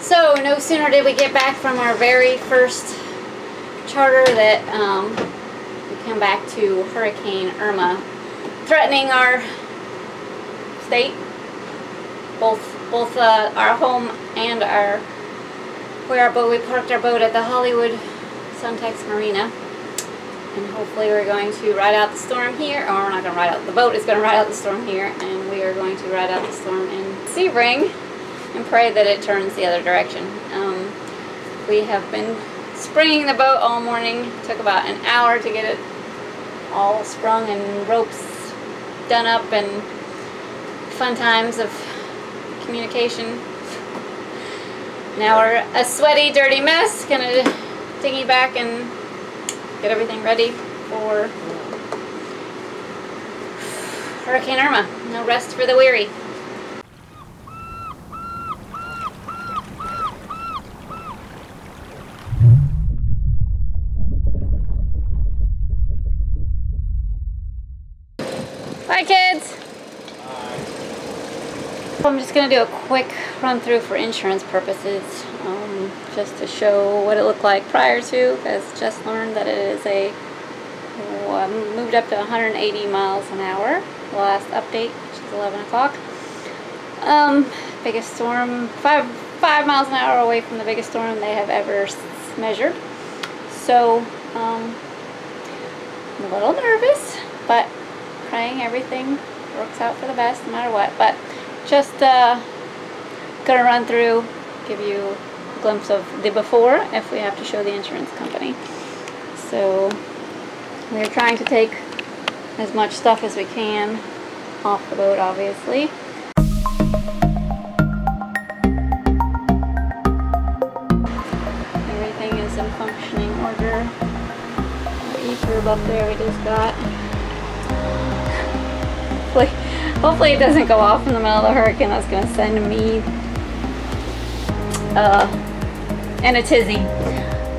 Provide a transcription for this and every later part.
So no sooner did we get back from our very first charter that we come back to Hurricane Irma threatening our state, both our home and we parked our boat at the Hollywood Suntex Marina. And hopefully we're going to ride out the storm here, or we're not going to ride out, the boat is going to ride out the storm here, and we are going to ride out the storm in Sebring and pray that it turns the other direction. We have been springing the boat all morning. It took about an hour to get it all sprung and ropes done up, and fun times of communication. Now we're a sweaty, dirty mess, gonna dinghy back and get everything ready for Hurricane Irma. No rest for the weary. Bye, kids. Bye. I'm just going to do a quick run through for insurance purposes, just to show what it looked like prior to, because just learned that it is moved up to 180 miles an hour, the last update, which is 11 o'clock. Biggest storm, 5 miles an hour away from the biggest storm they have ever measured. So, I'm a little nervous, but praying everything works out for the best no matter what. But just gonna run through, give you a glimpse of the before if we have to show the insurance company. So we're trying to take as much stuff as we can off the boat, obviously. Everything is in functioning order. The E-curve up there we just got. Hopefully it doesn't go off in the middle of the hurricane. That's going to send me in a tizzy.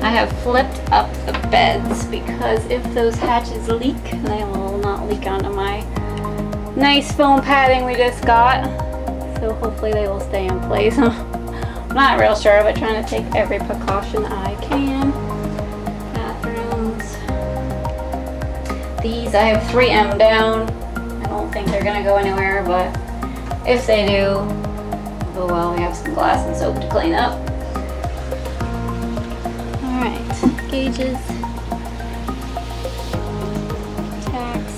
I have flipped up the beds because if those hatches leak, they will not leak onto my nice foam padding we just got. So hopefully they will stay in place. I'm not real sure, but trying to take every precaution I can. Bathrooms. These I have 3M down. I don't think they're gonna go anywhere, but if they do, oh well, we have some glass and soap to clean up. Alright, gauges, tacks,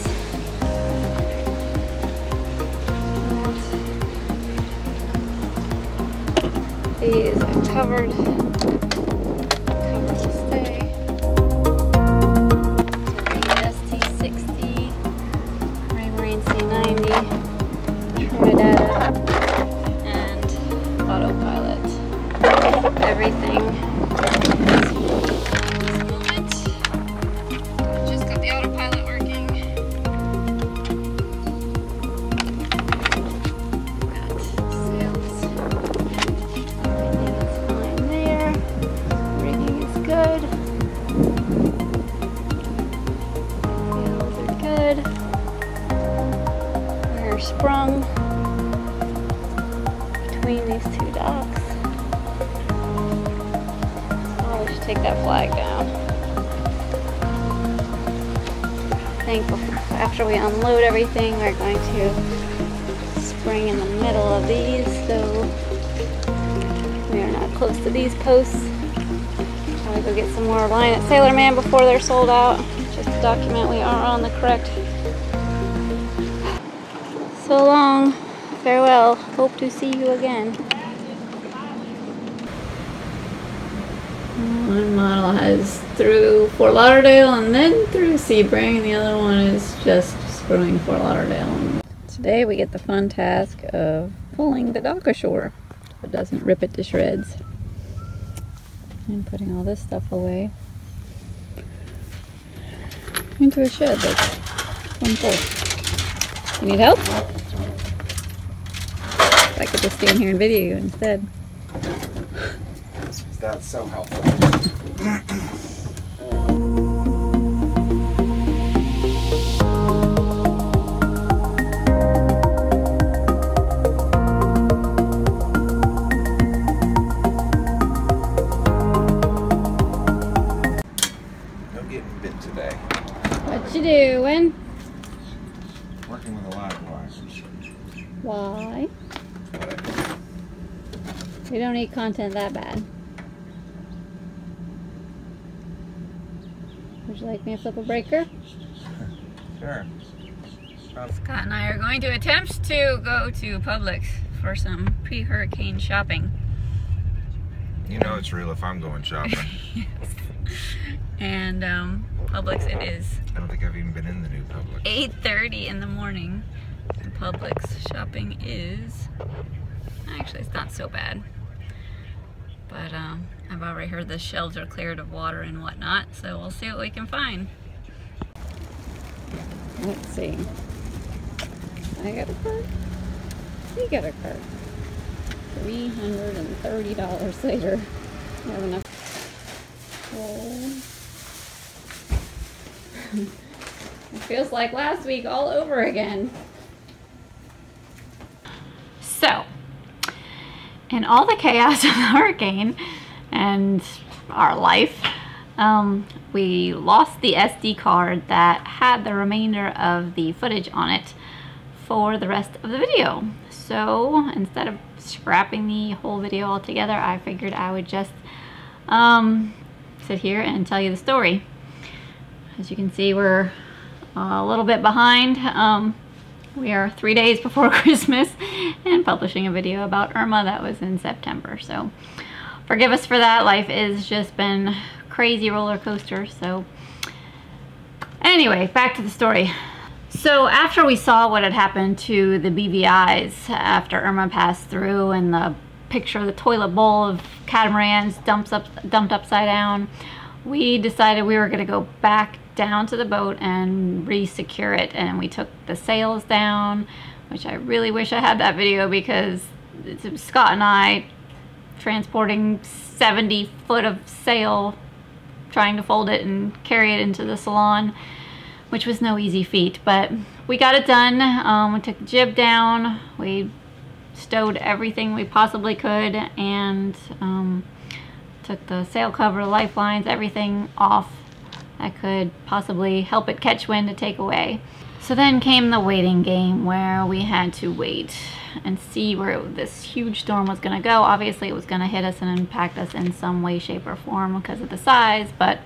these are covered to stay. And autopilot. Everything this moment. Just got the autopilot working. Got sails. Everything is fine there. Rigging is good. Sails are good. We're sprung between these two docks. Oh, we should take that flag down. I think after we unload everything, we're going to spring in the middle of these, so we are not close to these posts. I'll go get some more line at Sailor Man before they're sold out, just to document we are on the correct. So long. Farewell. Hope to see you again. One model has through Fort Lauderdale and then through Sebring, and the other one is just screwing Fort Lauderdale. Today we get the fun task of pulling the dock ashore so it doesn't rip it to shreds. And putting all this stuff away into a shed that's one full. You need help? I could just stand here and video you instead. That's so helpful. doing? Working with a live wire. Why? Whatever. We don't need content that bad. Would you like me to flip a breaker? Sure. Scott and I are going to attempt to go to Publix for some pre-hurricane shopping. You know it's real if I'm going shopping. Yes. And Publix it is. I don't think I've even been in the new Publix. 8:30 in the morning. And Publix shopping is... Actually, it's not so bad. But I've already heard the shelves are cleared of water and whatnot, so we'll see what we can find. Let's see. I got a cart. We got a cart. $330 later. I have enough. Oh. It feels like last week all over again. So, in all the chaos of the hurricane and our life, we lost the SD card that had the remainder of the footage on it for the rest of the video. So instead of scrapping the whole video altogether, I figured I would just sit here and tell you the story. As you can see, we're a little bit behind. We are 3 days before Christmas and publishing a video about Irma that was in September. So forgive us for that. Life has just been crazy roller coaster. So anyway, back to the story. So after we saw what had happened to the BVIs after Irma passed through, and the picture of the toilet bowl of catamarans dumped upside down, we decided we were going to go back down to the boat and re-secure it. And we took the sails down, which I really wish I had that video, because it's Scott and I transporting 70 foot of sail, trying to fold it and carry it into the salon, which was no easy feat, but we got it done. We took the jib down, we stowed everything we possibly could, and took the sail cover, lifelines, everything off that could possibly help it catch wind to take away. So then came the waiting game, where we had to wait and see where this huge storm was going to go. Obviously it was going to hit us and impact us in some way, shape, or form because of the size, but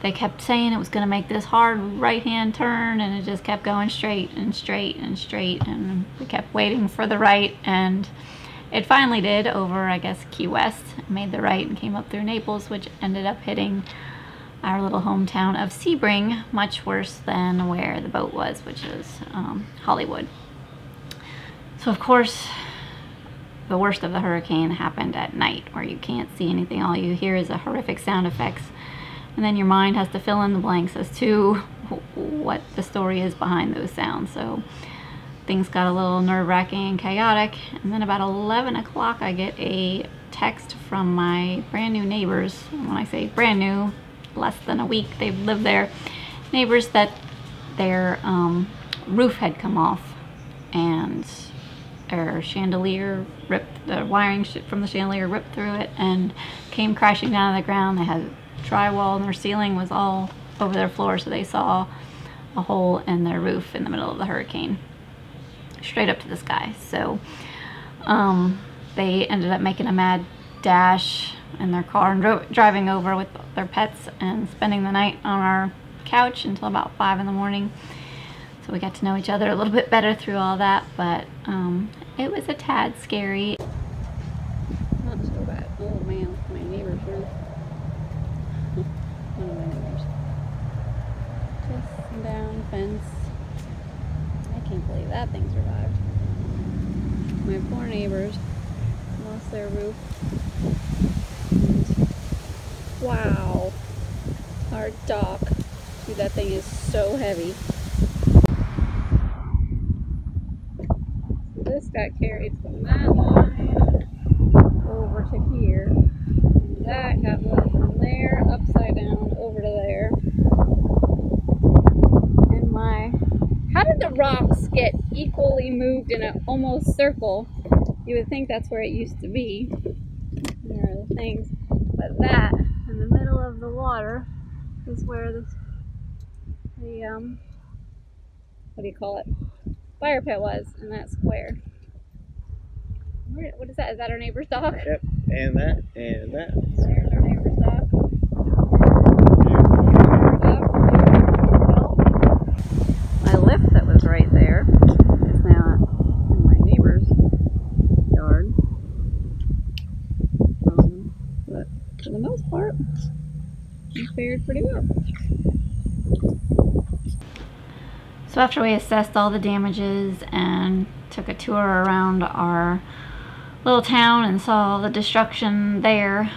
they kept saying it was going to make this hard right-hand turn, and it just kept going straight and straight and straight, and we kept waiting for the right, and it finally did over, I guess, Key West. It made the right and came up through Naples, which ended up hitting our little hometown of Sebring, much worse than where the boat was, which is Hollywood. So of course, the worst of the hurricane happened at night, where you can't see anything. All you hear is the horrific sound effects. And then your mind has to fill in the blanks as to what the story is behind those sounds. So things got a little nerve-wracking and chaotic. And then about 11 o'clock, I get a text from my brand new neighbors. When I say brand new, less than a week they've lived there. Neighbors that their roof had come off, and their chandelier ripped, the wiring from the chandelier ripped through it and came crashing down to the ground. They had drywall, and their ceiling was all over their floor, so they saw a hole in their roof in the middle of the hurricane, straight up to the sky. So they ended up making a mad dash in their car and driving over with their pets and spending the night on our couch until about 5 in the morning. So we got to know each other a little bit better through all that, but it was a tad scary. Not so bad. Oh man, my neighbor's roof. One of my neighbors. Just down fence. I can't believe that thing survived. My poor neighbors lost their roof. And wow, our dock. Dude, that thing is so heavy. So this got carried from that line over to here. That got moved from there upside down over to there. And how did the rocks get equally moved in an almost circle? You would think that's where it used to be. There are the things. But that, in the middle of the water, is where this the what do you call it? Fire pit was in that square. What is that? Is that our neighbor's dog? Yep, and that, and that. There's our neighbor's dog. My lift that was right there is now in my neighbor's yard. But for the most part, we fared pretty well. So after we assessed all the damages and took a tour around our little town and saw all the destruction there,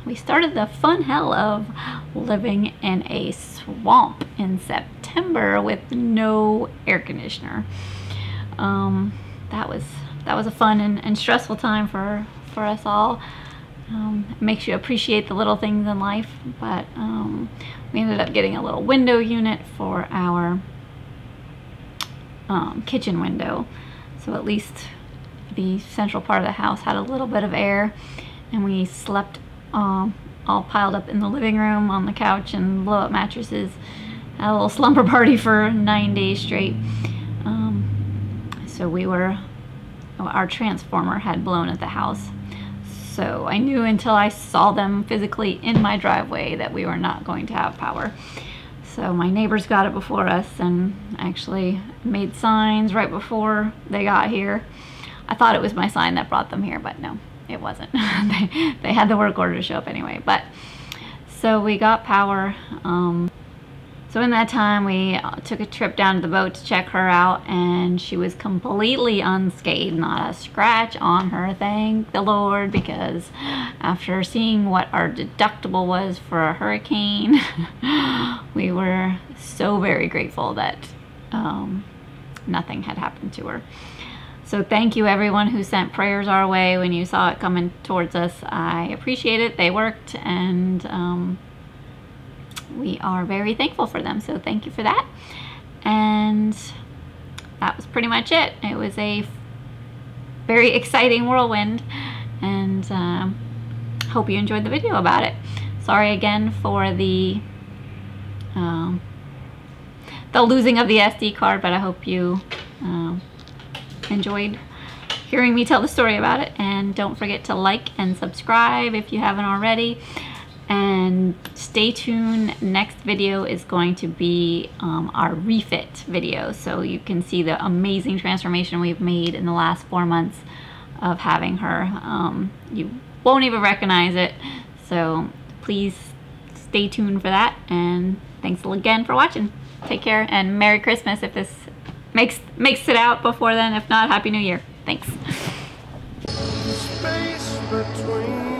we started the fun hell of living in a swamp in September with no air conditioner. That was a fun and stressful time for us all. It makes you appreciate the little things in life, but we ended up getting a little window unit for our kitchen window, so at least the central part of the house had a little bit of air, and we slept all piled up in the living room on the couch and blow-up mattresses. Had a little slumber party for 9 days straight. So our transformer had blown at the house, so I knew until I saw them physically in my driveway that we were not going to have power. So my neighbors got it before us and actually made signs right before they got here. I thought it was my sign that brought them here, but no, it wasn't. They had the work order to show up anyway. But so we got power. So in that time, we took a trip down to the boat to check her out, and she was completely unscathed, not a scratch on her, thank the Lord, because after seeing what our deductible was for a hurricane, we were so very grateful that nothing had happened to her. So thank you everyone who sent prayers our way when you saw it coming towards us. I appreciate it. They worked, and we are very thankful for them, so thank you for that. And that was pretty much it. It was a very exciting whirlwind, and hope you enjoyed the video about it. Sorry again for the losing of the SD card, but I hope you enjoyed hearing me tell the story about it. And don't forget to like and subscribe if you haven't already. And stay tuned. Next video is going to be our refit video, so you can see the amazing transformation we've made in the last 4 months of having her. You won't even recognize it, so please stay tuned for that. And thanks again for watching. Take care, and Merry Christmas if this makes it out before then. If not, Happy New Year. Thanks. Space between